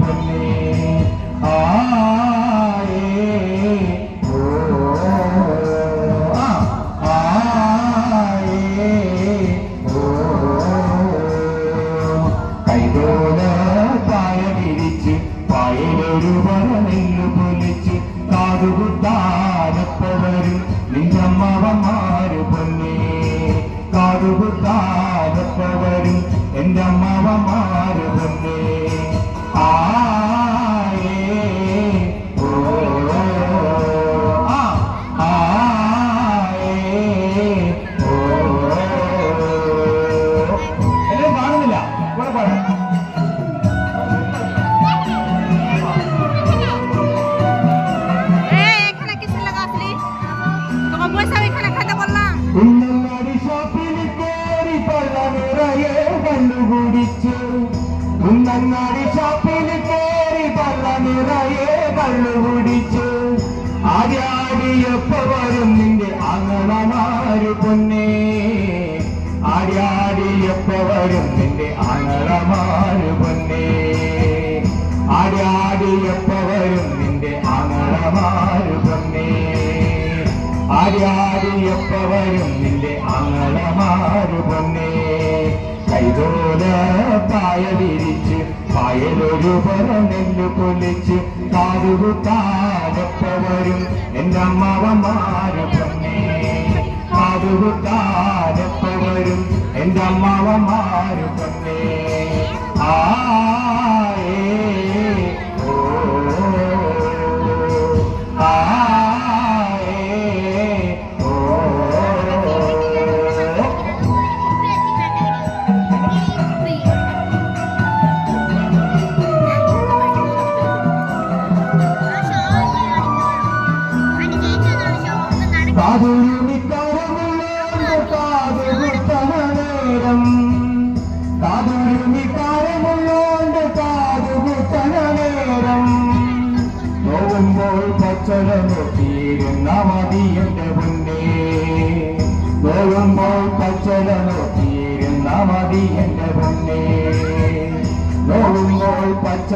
പൊന്നേ കൈതോല പായ വിരിച്ച് പായലൊരു വരനെല്ലു പൊലിച്ച് കാതുകുത്താനപ്പവരും നിന്റമ്മവന്മാര് പൊന്നേ കാതുകുത്താനപ്പവരും എന്റെ അമ്മവന്മാര് പൊന്നേ കുന്നങ്ങാടി ഷോപ്പിൽ കേറി പള്ള നിറയെ കള്ളുകുടിച്ചു കുന്നങ്ങാടി ഷോപ്പിൽ കേറി പള്ള നിറയെ കള്ളുകുടിച്ചു ആര്യാടിയപ്പ വരും നിന്റെ ആങ്ങളമാര് പൊന്നേ ആര്യാടിയപ്പ വരും നിന്റെ ആങ്ങളമാര് പൊന്നേ ആര്യാടിയപ്പ വരും നിന്റെ ആങ്ങളമാര് പൊന്നേ ആര്യാടിയപ്പ വരും നിന്റെ ആങ്ങളമാര് പൊന്നേ കൈതോല പായ വിരിച്ച് പായലൊരു നെല്ലു പൊലിച്ച് കാതുകുത്താനപ്പ വരും എന്റെ അമ്മാവന്മാര് പൊന്നേ കാതുകുത്താനപ്പ വരും എന്റെ അമ്മാവന്മാര് പൊന്നേ കാതുരുമിക്കാരമുള്ളോണ്ട് കാതുകുത്തണ നേരം കാതുരുമിക്കാരമുള്ളോണ്ട് കാതുകുത്തണ നേരം നോവുമ്പോൾ പച്ചല നോക്കിയിരുന്ന മതി എന്റെ പൊന്നേ നോവുമ്പോൾ പച്ചല നോക്കിയിരുന്ന മതി എന്റെ